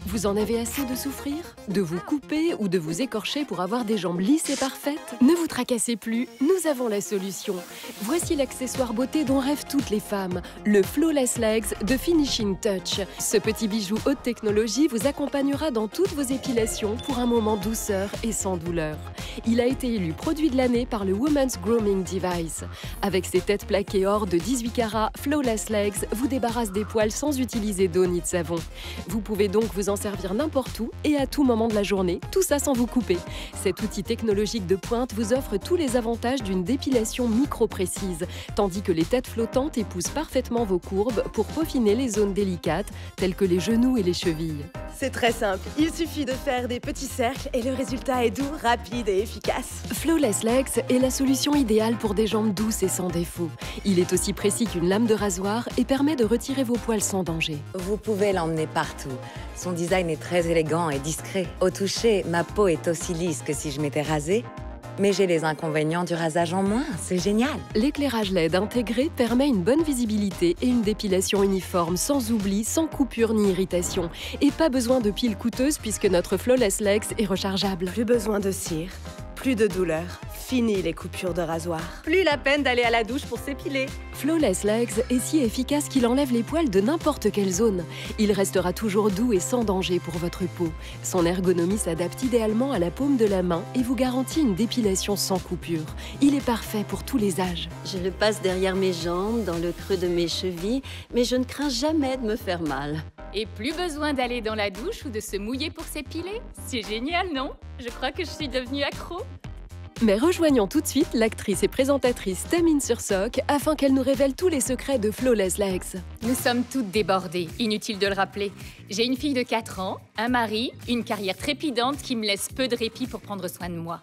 Vous en avez assez de souffrir? De vous couper ou de vous écorcher pour avoir des jambes lisses et parfaites? Ne vous tracassez plus, nous avons la solution. Voici l'accessoire beauté dont rêvent toutes les femmes, le Flawless Legs de Finishing Touch. Ce petit bijou haute technologie vous accompagnera dans toutes vos épilations pour un moment douceur et sans douleur. Il a été élu produit de l'année par le Women's Grooming Device. Avec ses têtes plaquées or de 18 carats, Flawless Legs vous débarrasse des poils sans utiliser d'eau ni de savon. Vous pouvez donc vous en servir n'importe où et à tout moment de la journée, tout ça sans vous couper. Cet outil technologique de pointe vous offre tous les avantages d'une dépilation micro-précise, tandis que les têtes flottantes épousent parfaitement vos courbes pour peaufiner les zones délicates, telles que les genoux et les chevilles. C'est très simple, il suffit de faire des petits cercles et le résultat est doux, rapide et efficace. Flawless Legs est la solution idéale pour des jambes douces et sans défaut. Il est aussi précis qu'une lame de rasoir et permet de retirer vos poils sans danger. Vous pouvez l'emmener partout. Son design est très élégant et discret. Au toucher, ma peau est aussi lisse que si je m'étais rasée. Mais j'ai les inconvénients du rasage en moins, c'est génial. L'éclairage LED intégré permet une bonne visibilité et une dépilation uniforme, sans oubli, sans coupure ni irritation. Et pas besoin de piles coûteuses puisque notre Flawless Legs est rechargeable. Plus besoin de cire, plus de douleur, fini les coupures de rasoir. Plus la peine d'aller à la douche pour s'épiler. Flawless Legs est si efficace qu'il enlève les poils de n'importe quelle zone. Il restera toujours doux et sans danger pour votre peau. Son ergonomie s'adapte idéalement à la paume de la main et vous garantit une dépilation sans coupure. Il est parfait pour tous les âges. Je le passe derrière mes jambes, dans le creux de mes chevilles, mais je ne crains jamais de me faire mal. Et plus besoin d'aller dans la douche ou de se mouiller pour s'épiler? C'est génial, non? Je crois que je suis devenue accro. Mais rejoignons tout de suite l'actrice et présentatrice Tamine Sursock afin qu'elle nous révèle tous les secrets de Flawless Legs. Nous sommes toutes débordées, inutile de le rappeler. J'ai une fille de 4 ans, un mari, une carrière trépidante qui me laisse peu de répit pour prendre soin de moi.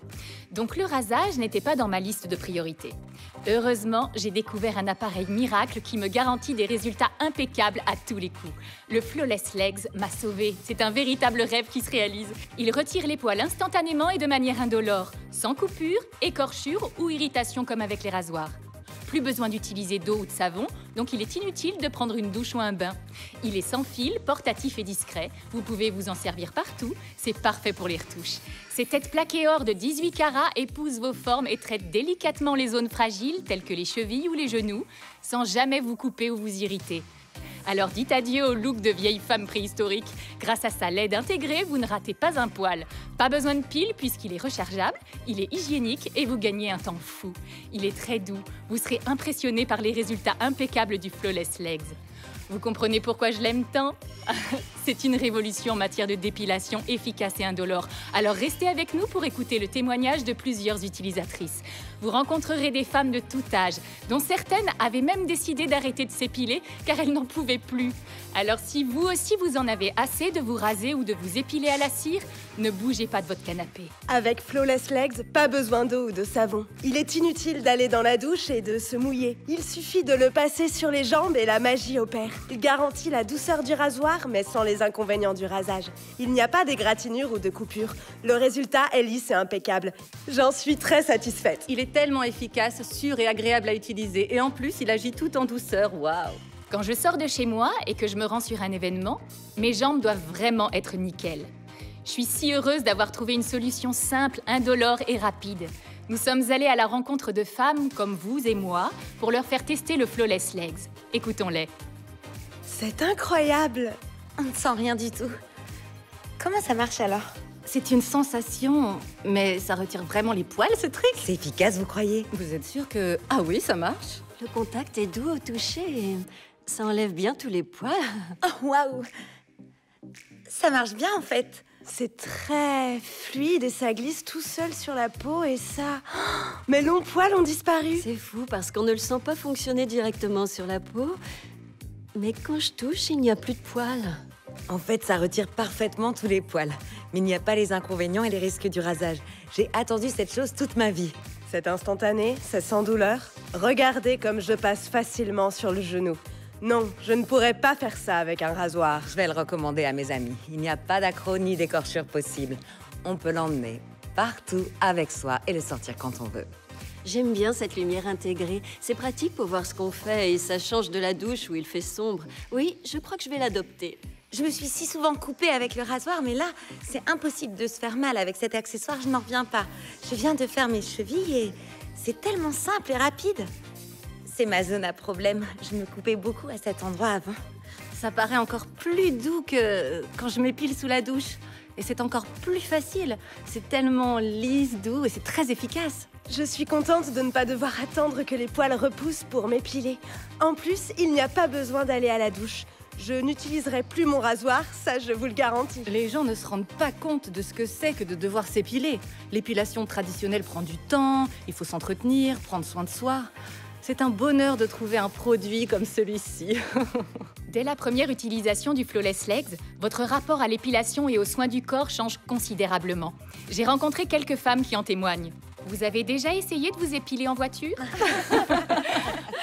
Donc le rasage n'était pas dans ma liste de priorités. Heureusement, j'ai découvert un appareil miracle qui me garantit des résultats impeccables à tous les coups. Le Flawless Legs m'a sauvée. C'est un véritable rêve qui se réalise. Il retire les poils instantanément et de manière indolore, sans coupure, écorchure ou irritation comme avec les rasoirs. Plus besoin d'utiliser d'eau ou de savon, donc il est inutile de prendre une douche ou un bain. Il est sans fil, portatif et discret. Vous pouvez vous en servir partout. C'est parfait pour les retouches. Ces têtes plaquées or de 18 carats épousent vos formes et traitent délicatement les zones fragiles, telles que les chevilles ou les genoux, sans jamais vous couper ou vous irriter. Alors dites adieu au look de vieille femme préhistorique. Grâce à sa LED intégrée, vous ne ratez pas un poil. Pas besoin de pile puisqu'il est rechargeable, il est hygiénique et vous gagnez un temps fou. Il est très doux. Vous serez impressionné par les résultats impeccables du Flawless Legs. Vous comprenez pourquoi je l'aime tant? C'est une révolution en matière de dépilation efficace et indolore. Alors restez avec nous pour écouter le témoignage de plusieurs utilisatrices. Vous rencontrerez des femmes de tout âge, dont certaines avaient même décidé d'arrêter de s'épiler car elles n'en pouvaient plus. Alors si vous aussi vous en avez assez de vous raser ou de vous épiler à la cire, ne bougez pas de votre canapé. Avec Flawless Legs, pas besoin d'eau ou de savon. Il est inutile d'aller dans la douche et de se mouiller. Il suffit de le passer sur les jambes et la magie opère. Il garantit la douceur du rasoir, mais sans les inconvénients du rasage. Il n'y a pas d'égratignure ou de coupure. Le résultat est lisse et impeccable. J'en suis très satisfaite. Il est tellement efficace, sûr et agréable à utiliser. Et en plus, il agit tout en douceur. Waouh! Quand je sors de chez moi et que je me rends sur un événement, mes jambes doivent vraiment être nickel. Je suis si heureuse d'avoir trouvé une solution simple, indolore et rapide. Nous sommes allés à la rencontre de femmes comme vous et moi pour leur faire tester le Flawless Legs. Écoutons-les. C'est incroyable! On ne sent rien du tout. Comment ça marche alors? C'est une sensation, mais ça retire vraiment les poils, ce truc? C'est efficace, vous croyez? Vous êtes sûr que... Ah oui, ça marche? Le contact est doux au toucher et ça enlève bien tous les poils. Oh, waouh! Ça marche bien, en fait. C'est très fluide et ça glisse tout seul sur la peau et ça... Oh, mes longs poils ont disparu. C'est fou parce qu'on ne le sent pas fonctionner directement sur la peau. Mais quand je touche, il n'y a plus de poils. En fait, ça retire parfaitement tous les poils. Mais il n'y a pas les inconvénients et les risques du rasage. J'ai attendu cette chose toute ma vie. C'est instantané, c'est sans douleur. Regardez comme je passe facilement sur le genou. Non, je ne pourrais pas faire ça avec un rasoir. Je vais le recommander à mes amis. Il n'y a pas d'accro ni d'écorchure possible. On peut l'emmener partout avec soi et le sortir quand on veut. J'aime bien cette lumière intégrée. C'est pratique pour voir ce qu'on fait et ça change de la douche où il fait sombre. Oui, je crois que je vais l'adopter. Je me suis si souvent coupée avec le rasoir, mais là, c'est impossible de se faire mal avec cet accessoire, je n'en reviens pas. Je viens de faire mes chevilles et c'est tellement simple et rapide. C'est ma zone à problème. Je me coupais beaucoup à cet endroit avant. Ça paraît encore plus doux que quand je m'épile sous la douche. Et c'est encore plus facile. C'est tellement lisse, doux et c'est très efficace. Je suis contente de ne pas devoir attendre que les poils repoussent pour m'épiler. En plus, il n'y a pas besoin d'aller à la douche. Je n'utiliserai plus mon rasoir, ça je vous le garantis. Les gens ne se rendent pas compte de ce que c'est que de devoir s'épiler. L'épilation traditionnelle prend du temps, il faut s'entretenir, prendre soin de soi. C'est un bonheur de trouver un produit comme celui-ci. Dès la première utilisation du Flawless Legs, votre rapport à l'épilation et aux soins du corps change considérablement. J'ai rencontré quelques femmes qui en témoignent. Vous avez déjà essayé de vous épiler en voiture?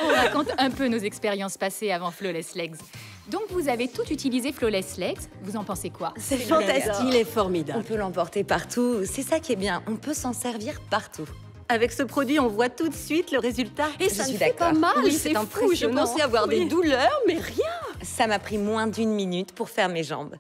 On raconte un peu nos expériences passées avant Flawless Legs. Donc vous avez tout utilisé Flawless Legs, vous en pensez quoi? C'est fantastique. Il est formidable. On peut l'emporter partout, c'est ça qui est bien, on peut s'en servir partout. Avec ce produit, on voit tout de suite le résultat. Et Je ça ne suis fait pas d'accord. mal, Oui, c'est c'est fou. Je impressionnant. pensais avoir des douleurs, mais rien. Ça m'a pris moins d'1 minute pour faire mes jambes.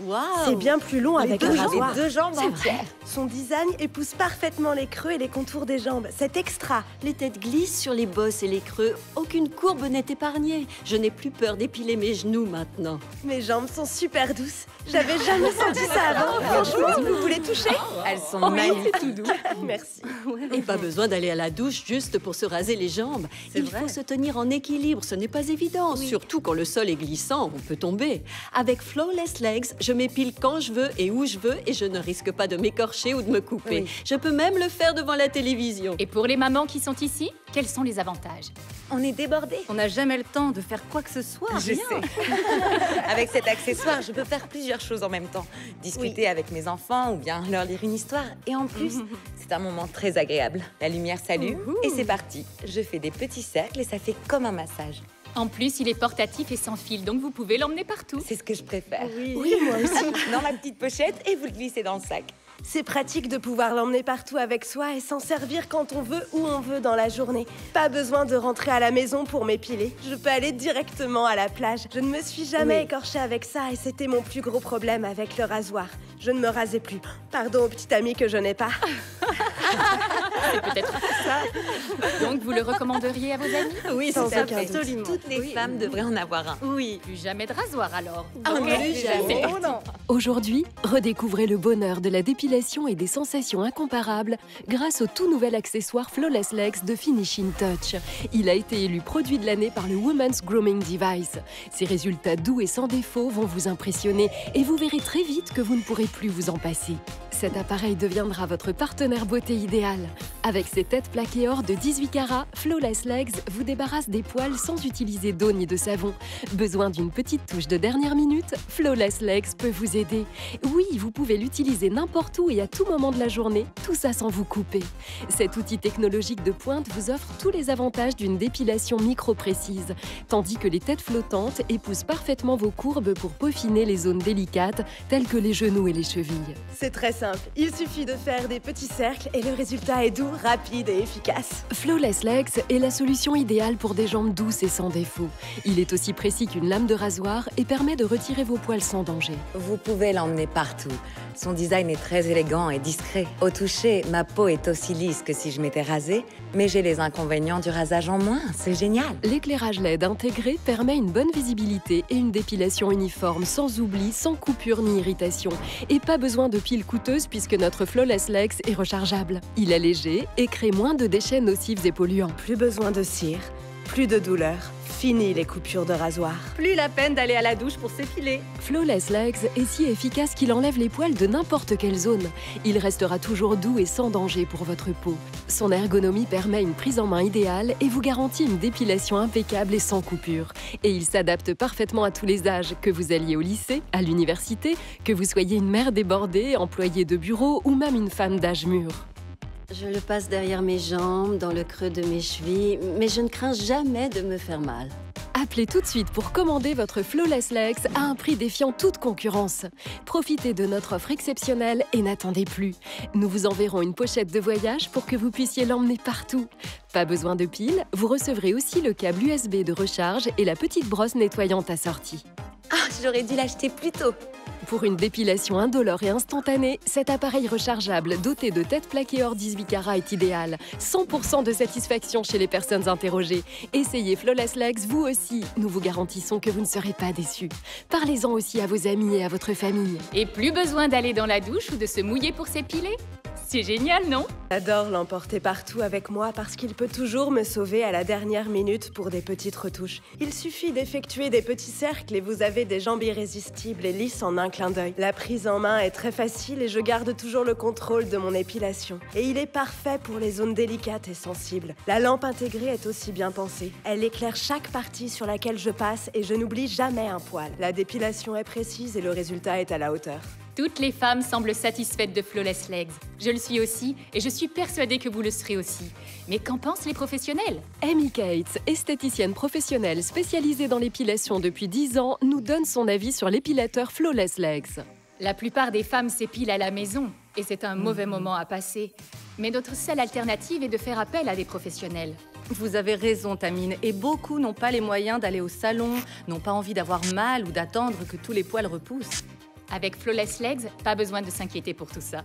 Waouh. C'est bien plus long avec J'ai le rasé rasoir. 2 jambes C'est entières. Son design épouse parfaitement les creux et les contours des jambes. C'est extra. Les têtes glissent sur les bosses et les creux. Aucune courbe n'est épargnée. Je n'ai plus peur d'épiler mes genoux maintenant. Mes jambes sont super douces. J'avais jamais senti ça avant. Franchement, vous voulez toucher? Elles sont magnifiques. tout doux. Merci. Et pas besoin d'aller à la douche juste pour se raser les jambes. C'est Il vrai. faut se tenir en équilibre, ce n'est pas évident. Surtout quand le sol est glissant, on peut tomber. Avec Flawless Legs, je m'épile quand je veux et où je veux et je ne risque pas de m'écorcher ou de me couper. Oui. Je peux même le faire devant la télévision. Et pour les mamans qui sont ici, quels sont les avantages? On est débordés. On n'a jamais le temps de faire quoi que ce soit. Je rien. sais. Avec cet accessoire, je peux faire plusieurs choses en même temps. Discuter avec mes enfants ou bien leur lire une histoire. Et en plus, c'est un moment très agréable. La lumière s'allume et c'est parti. Je fais des petits cercles et ça fait comme un massage. En plus, il est portatif et sans fil, donc vous pouvez l'emmener partout. C'est ce que je préfère. Oui, moi aussi. Dans ma petite pochette et vous le glissez dans le sac. C'est pratique de pouvoir l'emmener partout avec soi et s'en servir quand on veut, où on veut dans la journée. Pas besoin de rentrer à la maison pour m'épiler. Je peux aller directement à la plage. Je ne me suis jamais écorchée avec ça et c'était mon plus gros problème avec le rasoir. Je ne me rasais plus. Pardon au petit ami que je n'ai pas. C'est peut-être ça. Donc vous le recommanderiez à vos amis? Oui, Sans c'est aucun doute. absolument. Toutes les femmes devraient en avoir un. Oui. Plus jamais de rasoir alors. Ah, Ok. plus jamais. C'est parti. Aujourd'hui, redécouvrez le bonheur de la dépilation et des sensations incomparables grâce au tout nouvel accessoire Flawless Legs de Finishing Touch. Il a été élu produit de l'année par le Women's Grooming Device. Ses résultats doux et sans défaut vont vous impressionner et vous verrez très vite que vous ne pourrez plus vous en passer. Cet appareil deviendra votre partenaire beauté idéal. Avec ses têtes plaquées or de 18 carats, Flawless Legs vous débarrasse des poils sans utiliser d'eau ni de savon. Besoin d'une petite touche de dernière minute? Flawless Legs peut vous aider. Oui, vous pouvez l'utiliser n'importe où et à tout moment de la journée, tout ça sans vous couper. Cet outil technologique de pointe vous offre tous les avantages d'une dépilation micro-précise, tandis que les têtes flottantes épousent parfaitement vos courbes pour peaufiner les zones délicates, telles que les genoux et les chevilles. C'est très simple. Il suffit de faire des petits cercles et le résultat est doux, rapide et efficace. Flawless Legs est la solution idéale pour des jambes douces et sans défaut. Il est aussi précis qu'une lame de rasoir et permet de retirer vos poils sans danger. Vous pouvez l'emmener partout. Son design est très élégant et discret. Au toucher, ma peau est aussi lisse que si je m'étais rasée, mais j'ai les inconvénients du rasage en moins. C'est génial. L'éclairage LED intégré permet une bonne visibilité et une dépilation uniforme, sans oubli, sans coupure ni irritation. Et pas besoin de piles coûteuses puisque notre Flawless Legs est rechargeable. Il est léger et crée moins de déchets nocifs et polluants. Plus besoin de cire, plus de douleur. Fini les coupures de rasoir. Plus la peine d'aller à la douche pour s'épiler. Flawless Legs est si efficace qu'il enlève les poils de n'importe quelle zone. Il restera toujours doux et sans danger pour votre peau. Son ergonomie permet une prise en main idéale et vous garantit une dépilation impeccable et sans coupure. Et il s'adapte parfaitement à tous les âges, que vous alliez au lycée, à l'université, que vous soyez une mère débordée, employée de bureau ou même une femme d'âge mûr. Je le passe derrière mes jambes, dans le creux de mes chevilles, mais je ne crains jamais de me faire mal. Appelez tout de suite pour commander votre Flawless Legs à un prix défiant toute concurrence. Profitez de notre offre exceptionnelle et n'attendez plus. Nous vous enverrons une pochette de voyage pour que vous puissiez l'emmener partout. Pas besoin de piles, vous recevrez aussi le câble USB de recharge et la petite brosse nettoyante assortie. Ah, j'aurais dû l'acheter plus tôt. Pour une dépilation indolore et instantanée, cet appareil rechargeable doté de tête plaquée or 18 carats est idéal. 100% de satisfaction chez les personnes interrogées. Essayez Flawless Legs vous aussi. Nous vous garantissons que vous ne serez pas déçus. Parlez-en aussi à vos amis et à votre famille. Et plus besoin d'aller dans la douche ou de se mouiller pour s'épiler. C'est génial, non? J'adore l'emporter partout avec moi parce qu'il peut toujours me sauver à la dernière minute pour des petites retouches. Il suffit d'effectuer des petits cercles et vous avez des jambes irrésistibles et lisses en un clin d'œil. La prise en main est très facile et je garde toujours le contrôle de mon épilation. Et il est parfait pour les zones délicates et sensibles. La lampe intégrée est aussi bien pensée. Elle éclaire chaque partie sur laquelle je passe et je n'oublie jamais un poil. La dépilation est précise et le résultat est à la hauteur. Toutes les femmes semblent satisfaites de Flawless Legs. Je le suis aussi et je suis persuadée que vous le serez aussi. Mais qu'en pensent les professionnels? Amy Cates, esthéticienne professionnelle spécialisée dans l'épilation depuis 10 ans, nous donne son avis sur l'épilateur Flawless Legs. La plupart des femmes s'épilent à la maison et c'est un mauvais moment à passer. Mais notre seule alternative est de faire appel à des professionnels. Vous avez raison, Tamine, et beaucoup n'ont pas les moyens d'aller au salon, n'ont pas envie d'avoir mal ou d'attendre que tous les poils repoussent. Avec Flawless Legs, pas besoin de s'inquiéter pour tout ça.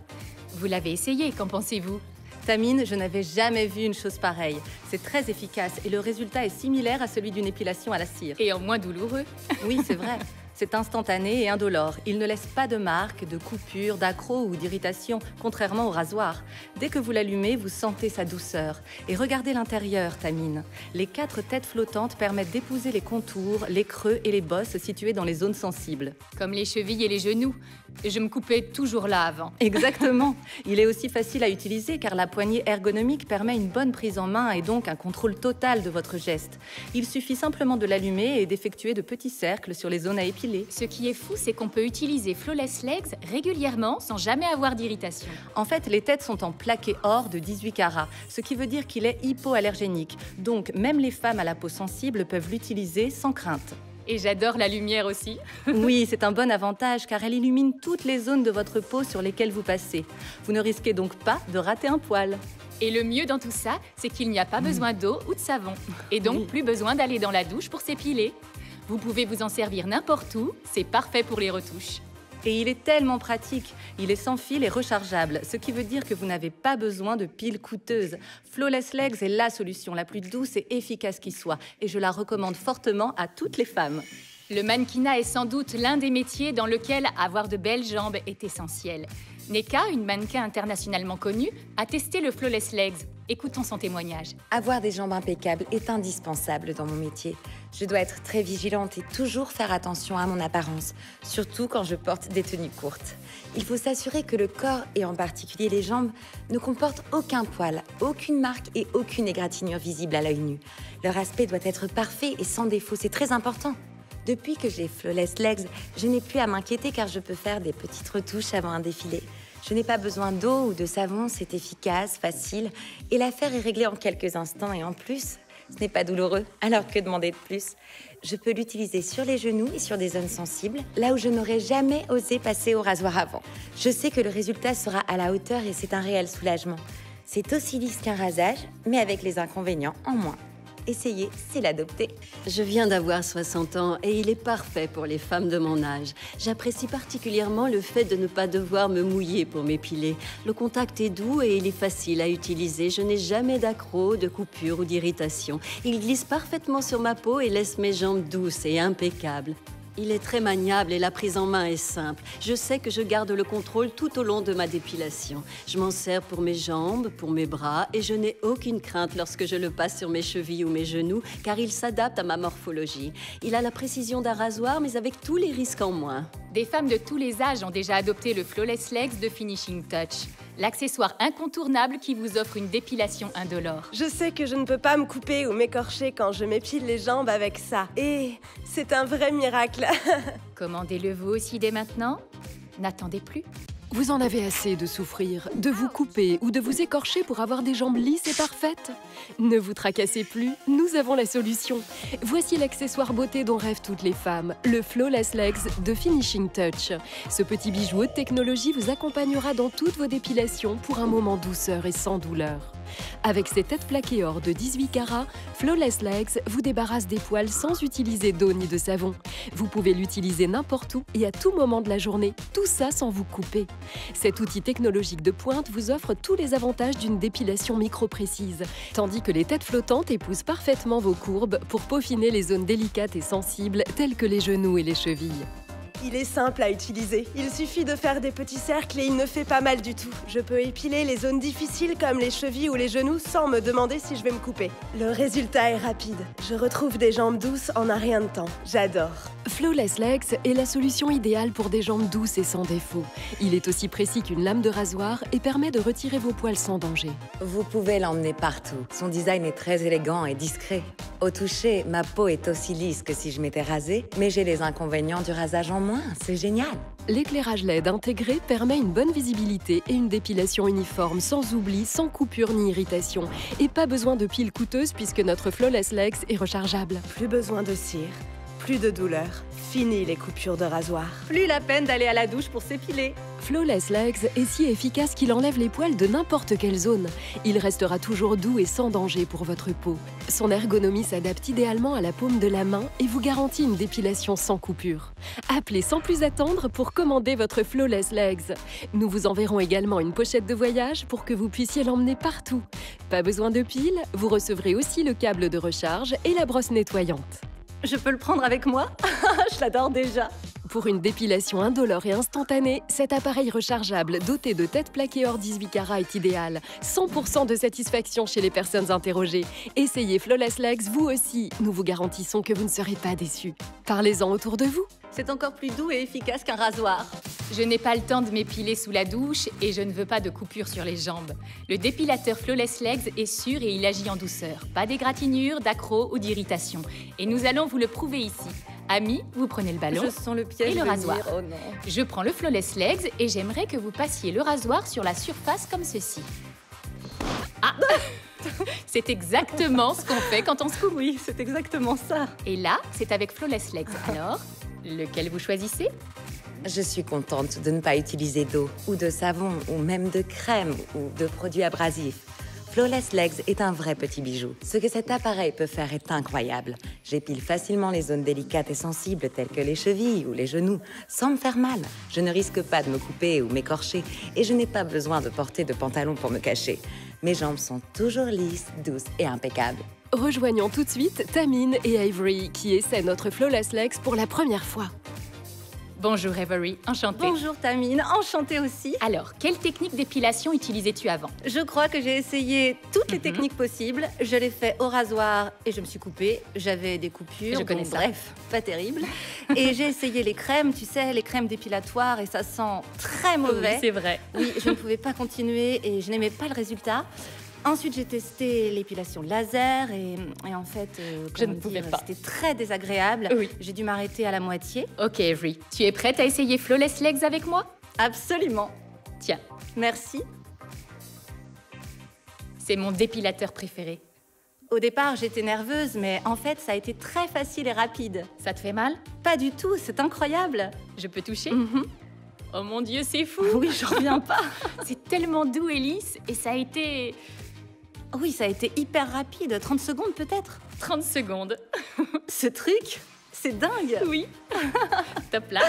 Vous l'avez essayé, qu'en pensez-vous? Tamine, je n'avais jamais vu une chose pareille. C'est très efficace et le résultat est similaire à celui d'une épilation à la cire. Et en moins douloureux. Oui, c'est vrai. C'est instantané et indolore. Il ne laisse pas de marques, de coupures, d'accros ou d'irritation, contrairement au rasoir. Dès que vous l'allumez, vous sentez sa douceur. Et regardez l'intérieur, Tamine. Les 4 têtes flottantes permettent d'épouser les contours, les creux et les bosses situés dans les zones sensibles. Comme les chevilles et les genoux. Je me coupais toujours là avant. Exactement. Il est aussi facile à utiliser car la poignée ergonomique permet une bonne prise en main et donc un contrôle total de votre geste. Il suffit simplement de l'allumer et d'effectuer de petits cercles sur les zones à épiler. Ce qui est fou, c'est qu'on peut utiliser Flawless Legs régulièrement sans jamais avoir d'irritation. En fait, les têtes sont en plaqué or de 18 carats, ce qui veut dire qu'il est hypoallergénique. Donc, même les femmes à la peau sensible peuvent l'utiliser sans crainte. Et j'adore la lumière aussi. Oui, c'est un bon avantage car elle illumine toutes les zones de votre peau sur lesquelles vous passez. Vous ne risquez donc pas de rater un poil. Et le mieux dans tout ça, c'est qu'il n'y a pas besoin d'eau ou de savon. Et donc, plus besoin d'aller dans la douche pour s'épiler. Vous pouvez vous en servir n'importe où, c'est parfait pour les retouches. Et il est tellement pratique. Il est sans fil et rechargeable, ce qui veut dire que vous n'avez pas besoin de piles coûteuses. Flawless Legs est la solution la plus douce et efficace qui soit. Et je la recommande fortement à toutes les femmes. Le mannequinat est sans doute l'un des métiers dans lequel avoir de belles jambes est essentiel. Neka, une mannequin internationalement connue, a testé le Flawless Legs. Écoutons son témoignage. Avoir des jambes impeccables est indispensable dans mon métier. Je dois être très vigilante et toujours faire attention à mon apparence, surtout quand je porte des tenues courtes. Il faut s'assurer que le corps, et en particulier les jambes, ne comportent aucun poil, aucune marque et aucune égratignure visible à l'œil nu. Leur aspect doit être parfait et sans défaut, c'est très important. Depuis que j'ai Flawless Legs, je n'ai plus à m'inquiéter car je peux faire des petites retouches avant un défilé. Je n'ai pas besoin d'eau ou de savon, c'est efficace, facile, et l'affaire est réglée en quelques instants et en plus, ce n'est pas douloureux, alors que demander de plus? Je peux l'utiliser sur les genoux et sur des zones sensibles, là où je n'aurais jamais osé passer au rasoir avant. Je sais que le résultat sera à la hauteur et c'est un réel soulagement. C'est aussi lisse qu'un rasage, mais avec les inconvénients en moins. Essayer, c'est l'adopter. Je viens d'avoir 60 ans et il est parfait pour les femmes de mon âge. J'apprécie particulièrement le fait de ne pas devoir me mouiller pour m'épiler. Le contact est doux et il est facile à utiliser. Je n'ai jamais d'accroc, de coupure ou d'irritation. Il glisse parfaitement sur ma peau et laisse mes jambes douces et impeccables. Il est très maniable et la prise en main est simple. Je sais que je garde le contrôle tout au long de ma dépilation. Je m'en sers pour mes jambes, pour mes bras et je n'ai aucune crainte lorsque je le passe sur mes chevilles ou mes genoux car il s'adapte à ma morphologie. Il a la précision d'un rasoir mais avec tous les risques en moins. Des femmes de tous les âges ont déjà adopté le Flawless Legs de Finishing Touch, l'accessoire incontournable qui vous offre une dépilation indolore. Je sais que je ne peux pas me couper ou m'écorcher quand je m'épile les jambes avec ça. Et c'est un vrai miracle. Commandez-le vous aussi dès maintenant. N'attendez plus. Vous en avez assez de souffrir, de vous couper ou de vous écorcher pour avoir des jambes lisses et parfaites? Ne vous tracassez plus, nous avons la solution. Voici l'accessoire beauté dont rêvent toutes les femmes, le Flawless Legs de Finishing Touch. Ce petit bijou haute technologie vous accompagnera dans toutes vos dépilations pour un moment douceur et sans douleur. Avec ses têtes plaquées or de 18 carats, Flawless Legs vous débarrasse des poils sans utiliser d'eau ni de savon. Vous pouvez l'utiliser n'importe où et à tout moment de la journée, tout ça sans vous couper. Cet outil technologique de pointe vous offre tous les avantages d'une dépilation micro-précise, tandis que les têtes flottantes épousent parfaitement vos courbes pour peaufiner les zones délicates et sensibles telles que les genoux et les chevilles. Il est simple à utiliser. Il suffit de faire des petits cercles et il ne fait pas mal du tout. Je peux épiler les zones difficiles comme les chevilles ou les genoux sans me demander si je vais me couper. Le résultat est rapide. Je retrouve des jambes douces en un rien de temps. J'adore. Flawless Legs est la solution idéale pour des jambes douces et sans défaut. Il est aussi précis qu'une lame de rasoir et permet de retirer vos poils sans danger. Vous pouvez l'emmener partout. Son design est très élégant et discret. Au toucher, ma peau est aussi lisse que si je m'étais rasée, mais j'ai les inconvénients du rasage en moins. C'est génial. L'éclairage LED intégré permet une bonne visibilité et une dépilation uniforme, sans oubli, sans coupure ni irritation. Et pas besoin de piles coûteuses puisque notre Flawless Legs est rechargeable. Plus besoin de cire, plus de douleur. Fini les coupures de rasoir. Plus la peine d'aller à la douche pour s'épiler. Flawless Legs est si efficace qu'il enlève les poils de n'importe quelle zone. Il restera toujours doux et sans danger pour votre peau. Son ergonomie s'adapte idéalement à la paume de la main et vous garantit une dépilation sans coupure. Appelez sans plus attendre pour commander votre Flawless Legs. Nous vous enverrons également une pochette de voyage pour que vous puissiez l'emmener partout. Pas besoin de piles, vous recevrez aussi le câble de recharge et la brosse nettoyante. Je peux le prendre avec moi? Je l'adore déjà. Pour une dépilation indolore et instantanée, cet appareil rechargeable doté de têtes plaquées or 18 carats est idéal. 100% de satisfaction chez les personnes interrogées. Essayez Flawless Legs vous aussi. Nous vous garantissons que vous ne serez pas déçus. Parlez-en autour de vous. C'est encore plus doux et efficace qu'un rasoir. Je n'ai pas le temps de m'épiler sous la douche et je ne veux pas de coupure sur les jambes. Le dépilateur Flawless Legs est sûr et il agit en douceur. Pas d'égratignures, d'accros ou d'irritation. Et nous allons vous le prouver ici. Ami, vous prenez le ballon Je sens le piège et le venir. rasoir. Oh non. Je prends le Flawless Legs et j'aimerais que vous passiez le rasoir sur la surface comme ceci. Ah c'est exactement ce qu'on fait quand on se coupe. Oui, c'est exactement ça. Et là, c'est avec Flawless Legs. Alors, lequel vous choisissez? Je suis contente de ne pas utiliser d'eau, ou de savon, ou même de crème, ou de produits abrasifs. Flawless Legs est un vrai petit bijou. Ce que cet appareil peut faire est incroyable. J'épile facilement les zones délicates et sensibles telles que les chevilles ou les genoux, sans me faire mal. Je ne risque pas de me couper ou m'écorcher, et je n'ai pas besoin de porter de pantalon pour me cacher. Mes jambes sont toujours lisses, douces et impeccables. Rejoignons tout de suite Tamine et Avery qui essaient notre Flawless Legs pour la première fois. Bonjour Avery, enchantée. Bonjour Tamine, enchantée aussi. Alors, quelle technique d'épilation utilisais-tu avant? Je crois que j'ai essayé toutes les techniques possibles. Je l'ai fait au rasoir et je me suis coupée. J'avais des coupures, Je connais bon, ça. bref, pas terrible. Et j'ai essayé les crèmes, tu sais, les crèmes dépilatoires et ça sent très mauvais. Oui, c'est vrai. Oui, je ne pouvais pas continuer et je n'aimais pas le résultat. Ensuite, j'ai testé l'épilation laser et en fait, Je ne comment pouvais dire, pas. c'était très désagréable. Oui. J'ai dû m'arrêter à la moitié. Ok Avery, tu es prête à essayer Flawless Legs avec moi? Absolument. Tiens, Merci. c'est mon dépilateur préféré. Au départ, j'étais nerveuse, mais en fait, ça a été très facile et rapide. Ça te fait mal? Pas du tout, c'est incroyable. Je peux toucher? Mhm. Oh mon Dieu, c'est fou! Oui, j'en reviens pas. C'est tellement doux et lisse et ça a été Oui, ça a été hyper rapide, 30 secondes peut-être. 30 secondes. Ce truc, c'est dingue. Oui. Top là.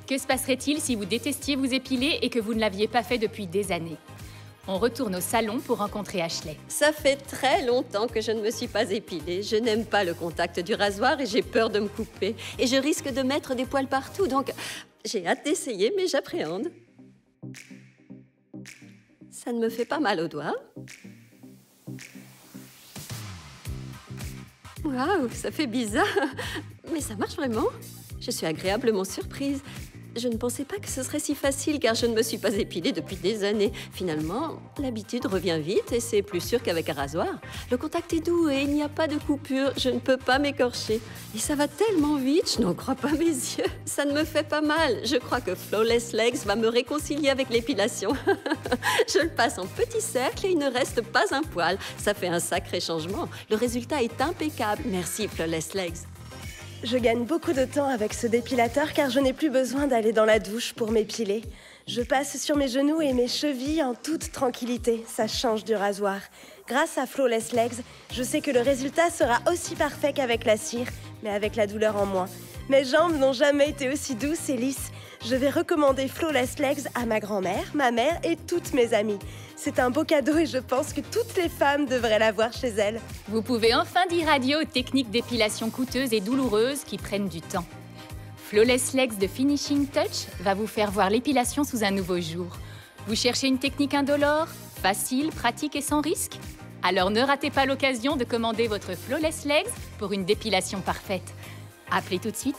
Que se passerait-il si vous détestiez vous épiler et que vous ne l'aviez pas fait depuis des années? On retourne au salon pour rencontrer Ashley. Ça fait très longtemps que je ne me suis pas épilée. Je n'aime pas le contact du rasoir et j'ai peur de me couper. Et je risque de mettre des poils partout, donc j'ai hâte d'essayer, mais j'appréhende. Ça ne me fait pas mal aux doigts. Waouh, ça fait bizarre. Mais ça marche vraiment. Je suis agréablement surprise. Je ne pensais pas que ce serait si facile car je ne me suis pas épilée depuis des années. Finalement, l'habitude revient vite et c'est plus sûr qu'avec un rasoir. Le contact est doux et il n'y a pas de coupure. Je ne peux pas m'écorcher. Et ça va tellement vite, je n'en crois pas mes yeux. Ça ne me fait pas mal. Je crois que Flawless Legs va me réconcilier avec l'épilation. Je le passe en petits cercles et il ne reste pas un poil. Ça fait un sacré changement. Le résultat est impeccable. Merci Flawless Legs. Je gagne beaucoup de temps avec ce dépilateur car je n'ai plus besoin d'aller dans la douche pour m'épiler. Je passe sur mes genoux et mes chevilles en toute tranquillité. Ça change du rasoir. Grâce à Flawless Legs, je sais que le résultat sera aussi parfait qu'avec la cire, mais avec la douleur en moins. Mes jambes n'ont jamais été aussi douces et lisses. Je vais recommander Flawless Legs à ma grand-mère, ma mère et toutes mes amies. C'est un beau cadeau et je pense que toutes les femmes devraient l'avoir chez elles. Vous pouvez enfin dire adieu aux techniques d'épilation coûteuses et douloureuses qui prennent du temps. Flawless Legs de Finishing Touch va vous faire voir l'épilation sous un nouveau jour. Vous cherchez une technique indolore, facile, pratique et sans risque? Alors ne ratez pas l'occasion de commander votre Flawless Legs pour une dépilation parfaite. Appelez tout de suite.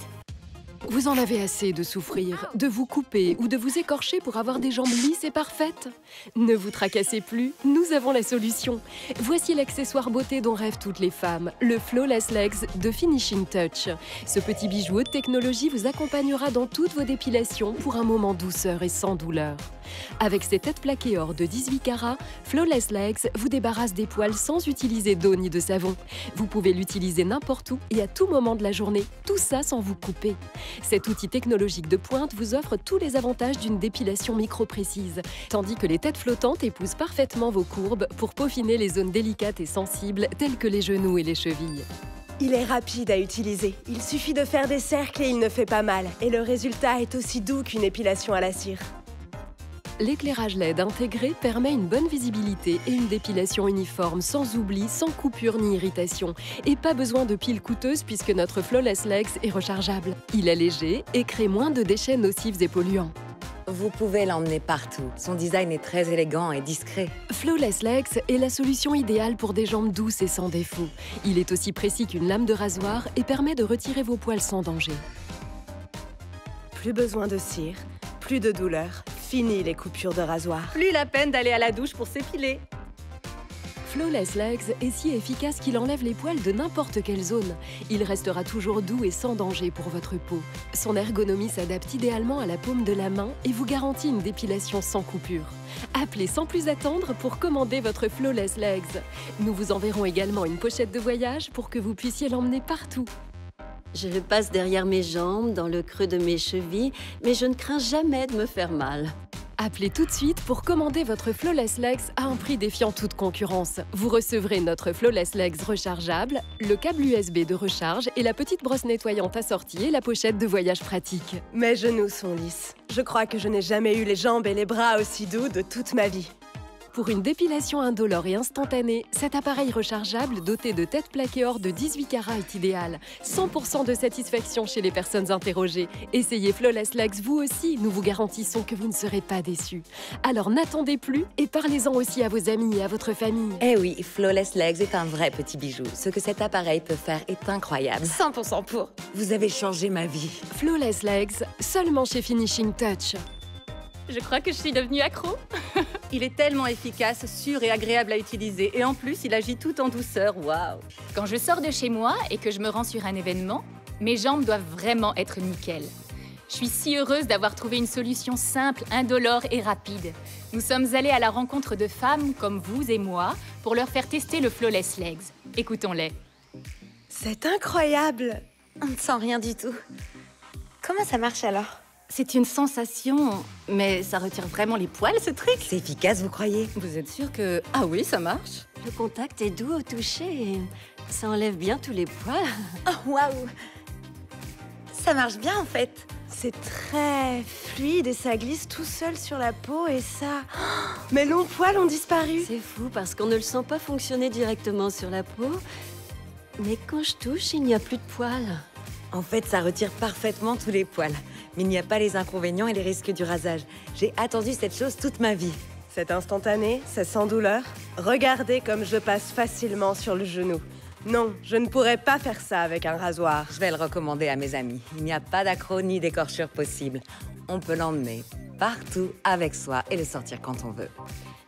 Vous en avez assez de souffrir, de vous couper ou de vous écorcher pour avoir des jambes lisses et parfaites? Ne vous tracassez plus, nous avons la solution. Voici l'accessoire beauté dont rêvent toutes les femmes, le Flawless Legs de Finishing Touch. Ce petit bijou haute technologie vous accompagnera dans toutes vos dépilations pour un moment douceur et sans douleur. Avec ses têtes plaquées or de 18 carats, Flawless Legs vous débarrasse des poils sans utiliser d'eau ni de savon. Vous pouvez l'utiliser n'importe où et à tout moment de la journée, tout ça sans vous couper. Cet outil technologique de pointe vous offre tous les avantages d'une dépilation micro-précise, tandis que les têtes flottantes épousent parfaitement vos courbes pour peaufiner les zones délicates et sensibles telles que les genoux et les chevilles. Il est rapide à utiliser. Il suffit de faire des cercles et il ne fait pas mal. Et le résultat est aussi doux qu'une épilation à la cire. L'éclairage LED intégré permet une bonne visibilité et une dépilation uniforme, sans oubli, sans coupure ni irritation. Et pas besoin de piles coûteuses puisque notre Flawless Legs est rechargeable. Il est léger et crée moins de déchets nocifs et polluants. Vous pouvez l'emmener partout. Son design est très élégant et discret. Flawless Legs est la solution idéale pour des jambes douces et sans défaut. Il est aussi précis qu'une lame de rasoir et permet de retirer vos poils sans danger. Plus besoin de cire, plus de douleur. Fini les coupures de rasoir. Plus la peine d'aller à la douche pour s'épiler. Flawless Legs est si efficace qu'il enlève les poils de n'importe quelle zone. Il restera toujours doux et sans danger pour votre peau. Son ergonomie s'adapte idéalement à la paume de la main et vous garantit une dépilation sans coupure. Appelez sans plus attendre pour commander votre Flawless Legs. Nous vous enverrons également une pochette de voyage pour que vous puissiez l'emmener partout. Je le passe derrière mes jambes, dans le creux de mes chevilles, mais je ne crains jamais de me faire mal. Appelez tout de suite pour commander votre Flawless Legs à un prix défiant toute concurrence. Vous recevrez notre Flawless Legs rechargeable, le câble USB de recharge et la petite brosse nettoyante assortie et la pochette de voyage pratique. Mes genoux sont lisses. Je crois que je n'ai jamais eu les jambes et les bras aussi doux de toute ma vie. Pour une dépilation indolore et instantanée, cet appareil rechargeable doté de têtes plaquées or de 18 carats est idéal. 100% de satisfaction chez les personnes interrogées. Essayez Flawless Legs vous aussi, nous vous garantissons que vous ne serez pas déçus. Alors n'attendez plus et parlez-en aussi à vos amis et à votre famille. Eh oui, Flawless Legs est un vrai petit bijou. Ce que cet appareil peut faire est incroyable. 100% pour. Vous avez changé ma vie. Flawless Legs, seulement chez Finishing Touch. Je crois que je suis devenue accro. Il est tellement efficace, sûr et agréable à utiliser. Et en plus, il agit tout en douceur. Waouh! Quand je sors de chez moi et que je me rends sur un événement, mes jambes doivent vraiment être nickel. Je suis si heureuse d'avoir trouvé une solution simple, indolore et rapide. Nous sommes allés à la rencontre de femmes comme vous et moi pour leur faire tester le Flawless Legs. Écoutons-les. C'est incroyable! On ne sent rien du tout. Comment ça marche alors? C'est une sensation, mais ça retire vraiment les poils, ce truc? C'est efficace, vous croyez? Vous êtes sûr que... Ah oui, ça marche? Le contact est doux au toucher et ça enlève bien tous les poils. Oh, waouh! Ça marche bien, en fait. C'est très fluide et ça glisse tout seul sur la peau et ça... Oh, mes longs poils ont disparu. C'est fou parce qu'on ne le sent pas fonctionner directement sur la peau. Mais quand je touche, il n'y a plus de poils. En fait, ça retire parfaitement tous les poils. Mais il n'y a pas les inconvénients et les risques du rasage. J'ai attendu cette chose toute ma vie. C'est instantané, c'est sans douleur. Regardez comme je passe facilement sur le genou. Non, je ne pourrais pas faire ça avec un rasoir. Je vais le recommander à mes amis. Il n'y a pas d'accroc ni d'écorchure possible. On peut l'emmener partout avec soi et le sortir quand on veut.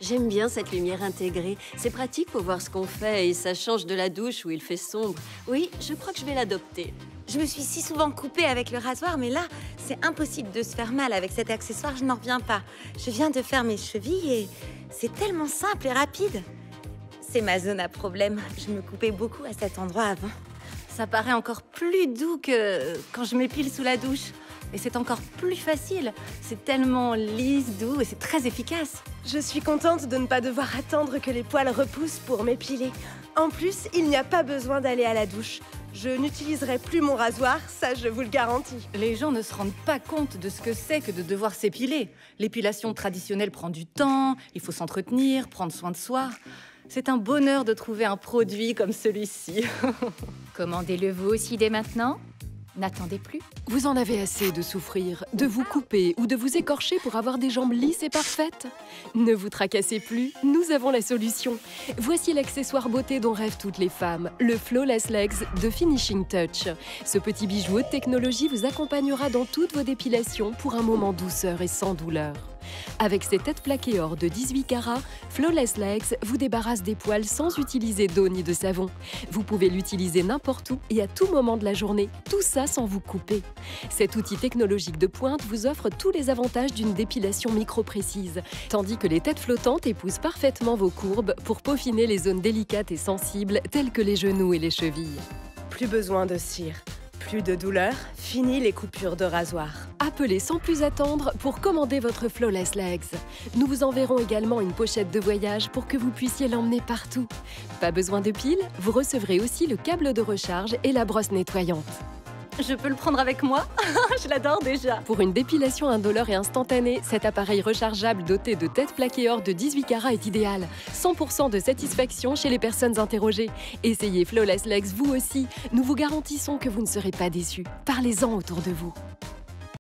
J'aime bien cette lumière intégrée. C'est pratique pour voir ce qu'on fait et ça change de la douche où il fait sombre. Oui, je crois que je vais l'adopter. Je me suis si souvent coupée avec le rasoir, mais là, c'est impossible de se faire mal avec cet accessoire, je n'en reviens pas. Je viens de faire mes chevilles et c'est tellement simple et rapide. C'est ma zone à problème. Je me coupais beaucoup à cet endroit avant. Ça paraît encore plus doux que quand je m'épile sous la douche. Et c'est encore plus facile. C'est tellement lisse, doux et c'est très efficace. Je suis contente de ne pas devoir attendre que les poils repoussent pour m'épiler. En plus, il n'y a pas besoin d'aller à la douche. Je n'utiliserai plus mon rasoir, ça je vous le garantis. Les gens ne se rendent pas compte de ce que c'est que de devoir s'épiler. L'épilation traditionnelle prend du temps, il faut s'entretenir, prendre soin de soi. C'est un bonheur de trouver un produit comme celui-ci. Commandez-le vous aussi dès maintenant. N'attendez plus. Vous en avez assez de souffrir, de vous couper ou de vous écorcher pour avoir des jambes lisses et parfaites? Ne vous tracassez plus, nous avons la solution. Voici l'accessoire beauté dont rêvent toutes les femmes, le Flawless Legs de Finishing Touch. Ce petit bijou haute technologie vous accompagnera dans toutes vos dépilations pour un moment douceur et sans douleur. Avec ses têtes plaquées or de 18 carats, Flawless Legs vous débarrasse des poils sans utiliser d'eau ni de savon. Vous pouvez l'utiliser n'importe où et à tout moment de la journée, tout ça sans vous couper. Cet outil technologique de pointe vous offre tous les avantages d'une dépilation micro-précise, tandis que les têtes flottantes épousent parfaitement vos courbes pour peaufiner les zones délicates et sensibles telles que les genoux et les chevilles. Plus besoin de cire, plus de douleur, fini les coupures de rasoir. Appelez sans plus attendre pour commander votre Flawless Legs. Nous vous enverrons également une pochette de voyage pour que vous puissiez l'emmener partout. Pas besoin de pile, vous recevrez aussi le câble de recharge et la brosse nettoyante. Je peux le prendre avec moi? Je l'adore déjà. Pour une dépilation indolore et instantanée, cet appareil rechargeable doté de têtes plaquées or de 18 carats est idéal. 100% de satisfaction chez les personnes interrogées. Essayez Flawless Legs vous aussi. Nous vous garantissons que vous ne serez pas déçus. Parlez-en autour de vous.